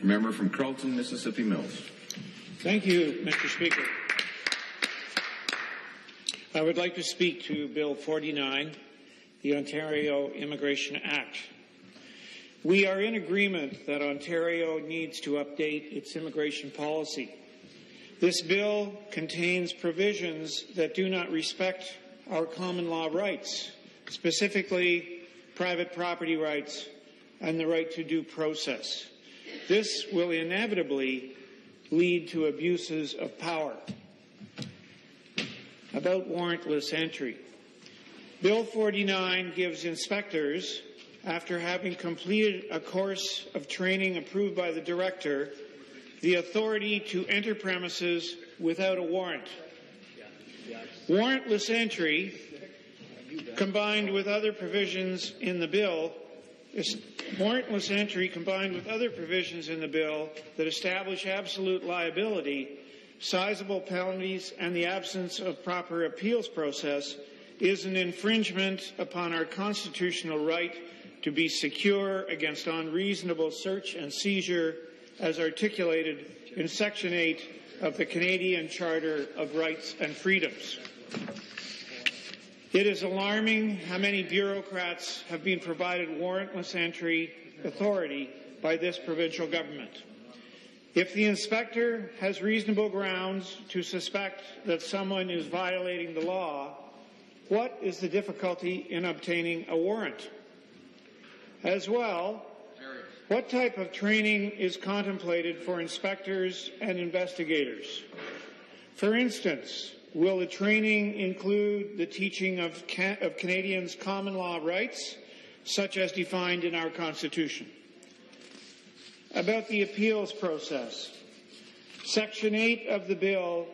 Member from Carleton, Mississippi Mills. Thank you, Mr. Speaker. I would like to speak to Bill 49, the Ontario Immigration Act. We are in agreement that Ontario needs to update its immigration policy. This bill contains provisions that do not respect our common law rights, specifically private property rights and the right to due process. This will inevitably lead to abuses of power. About warrantless entry. Bill 49 gives inspectors, after having completed a course of training approved by the Director, the authority to enter premises without a warrant. Warrantless entry, combined with other provisions in the bill, that establish absolute liability, sizable penalties, and the absence of proper appeals process, is an infringement upon our constitutional right to be secure against unreasonable search and seizure, as articulated in Section 8 of the Canadian Charter of Rights and Freedoms. It is alarming how many bureaucrats have been provided warrantless entry authority by this provincial government. If the inspector has reasonable grounds to suspect that someone is violating the law, what is the difficulty in obtaining a warrant? As well, what type of training is contemplated for inspectors and investigators? For instance, will the training include the teaching of Canadians' common law rights, such as defined in our Constitution? About the appeals process. Section 8 of the bill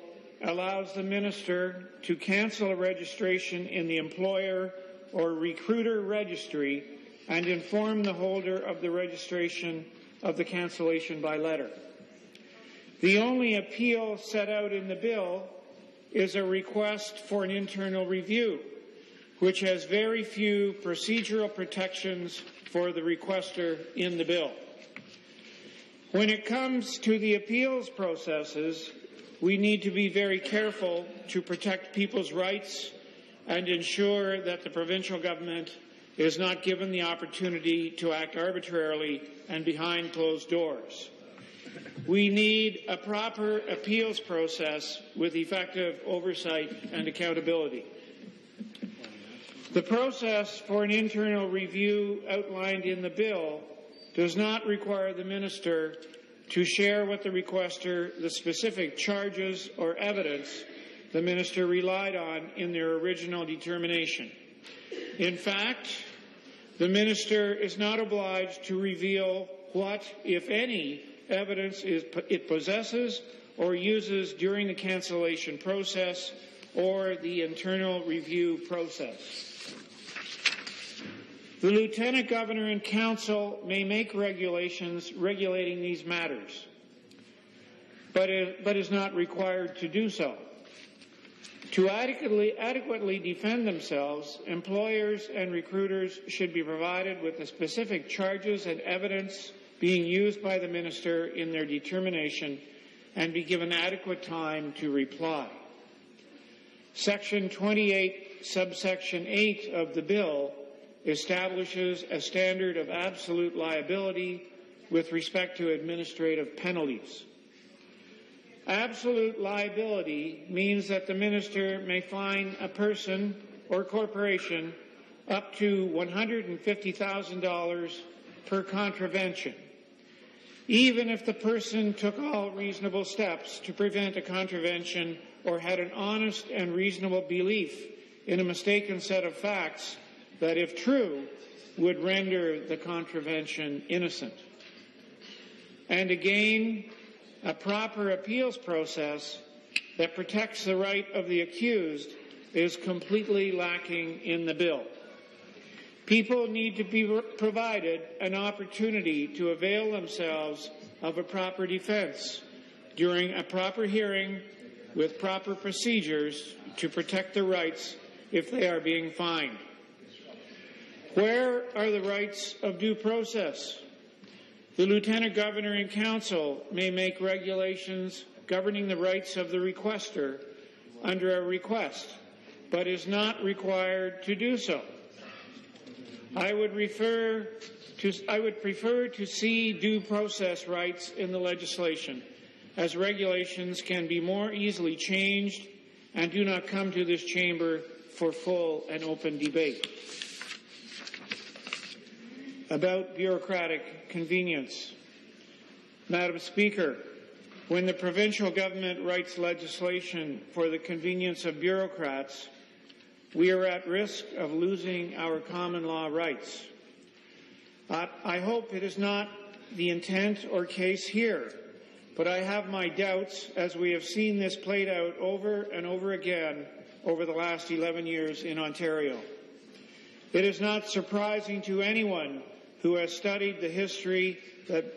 allows the minister to cancel a registration in the employer or recruiter registry and inform the holder of the registration of the cancellation by letter. The only appeal set out in the bill is a request for an internal review, which has very few procedural protections for the requester in the bill. When it comes to the appeals processes, we need to be very careful to protect people's rights and ensure that the provincial government is not given the opportunity to act arbitrarily and behind closed doors. We need a proper appeals process with effective oversight and accountability. The process for an internal review outlined in the bill does not require the minister to share with the requester the specific charges or evidence the minister relied on in their original determination. In fact, the minister is not obliged to reveal what, if any, evidence it possesses or uses during the cancellation process or the internal review process. The Lieutenant Governor and Council may make regulations regulating these matters, but is not required to do so. To adequately defend themselves, employers and recruiters should be provided with the specific charges and evidence being used by the minister in their determination and be given adequate time to reply. Section 28, subsection 8 of the bill establishes a standard of absolute liability with respect to administrative penalties. Absolute liability means that the minister may fine a person or corporation up to $150,000 per contravention, even if the person took all reasonable steps to prevent a contravention or had an honest and reasonable belief in a mistaken set of facts that, if true, would render the contravention innocent. And again, a proper appeals process that protects the right of the accused is completely lacking in the bill. People need to be provided an opportunity to avail themselves of a proper defense during a proper hearing with proper procedures to protect their rights if they are being fined. Where are the rights of due process? The Lieutenant Governor and Council may make regulations governing the rights of the requester under a request, but is not required to do so. I would prefer to see due process rights in the legislation, as regulations can be more easily changed and do not come to this chamber for full and open debate. About bureaucratic convenience. Madam Speaker, when the provincial government writes legislation for the convenience of bureaucrats, we are at risk of losing our common law rights. I hope it is not the intent or case here, but I have my doubts as we have seen this played out over and over again over the last 11 years in Ontario. It is not surprising to anyone who has studied history that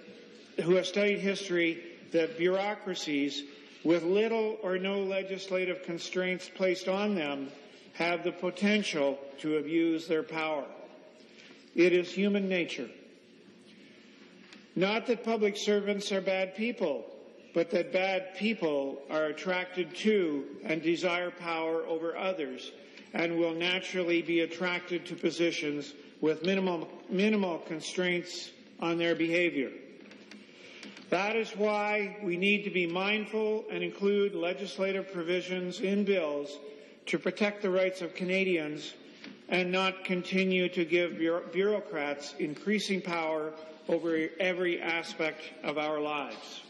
bureaucracies with little or no legislative constraints placed on them have the potential to abuse their power. It is human nature. Not that public servants are bad people, but that bad people are attracted to and desire power over others and will naturally be attracted to positions with minimal constraints on their behavior. That is why we need to be mindful and include legislative provisions in bills to protect the rights of Canadians and not continue to give bureaucrats increasing power over every aspect of our lives.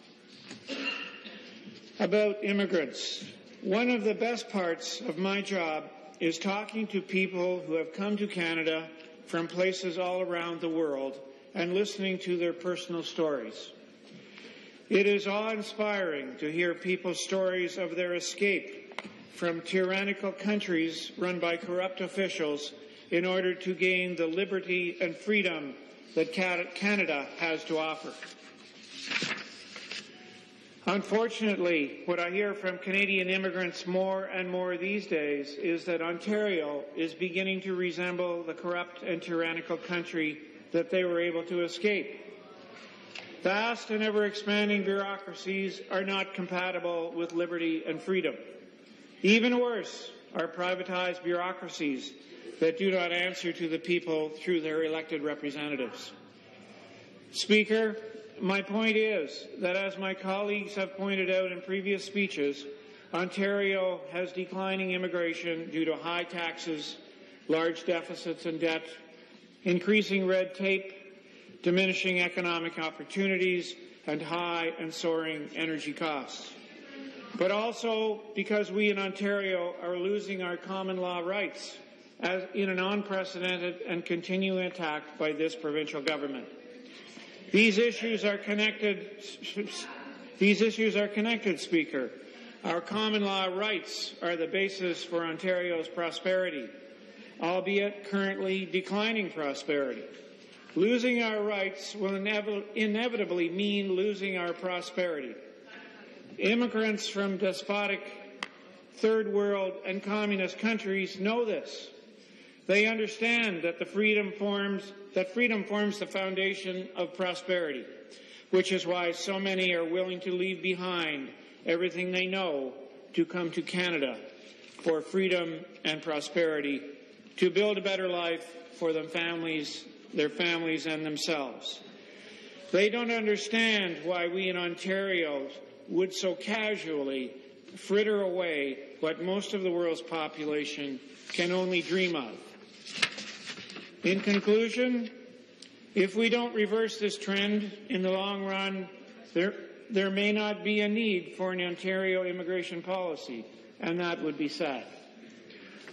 About immigrants. One of the best parts of my job is talking to people who have come to Canada from places all around the world and listening to their personal stories. It is awe-inspiring to hear people's stories of their escape from tyrannical countries run by corrupt officials in order to gain the liberty and freedom that Canada has to offer. Unfortunately, what I hear from Canadian immigrants more and more these days is that Ontario is beginning to resemble the corrupt and tyrannical country that they were able to escape. Vast and ever-expanding bureaucracies are not compatible with liberty and freedom. Even worse are privatized bureaucracies that do not answer to the people through their elected representatives. Speaker, my point is that, as my colleagues have pointed out in previous speeches, Ontario has declining immigration due to high taxes, large deficits and debt, increasing red tape, diminishing economic opportunities, and high and soaring energy costs. But also because we in Ontario are losing our common law rights as in an unprecedented and continuing attack by this provincial government. These issues are connected, Speaker. Our common law rights are the basis for Ontario's prosperity, albeit currently declining prosperity. Losing our rights will inevitably mean losing our prosperity. Immigrants from despotic third world and communist countries know this. They understand that freedom forms the foundation of prosperity, which is why so many are willing to leave behind everything they know to come to Canada for freedom and prosperity, to build a better life for their families and themselves. They don't understand why we in Ontario would so casually fritter away what most of the world's population can only dream of. In conclusion, if we don't reverse this trend in the long run, there may not be a need for an Ontario immigration policy, and that would be sad.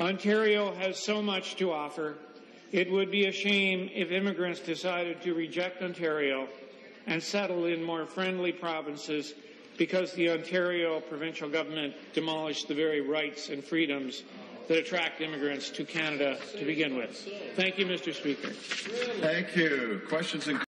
Ontario has so much to offer. It would be a shame if immigrants decided to reject Ontario and settle in more friendly provinces because the Ontario provincial government demolished the very rights and freedoms that attract immigrants to Canada to begin with. Thank you, Mr. Speaker. Thank you. Questions and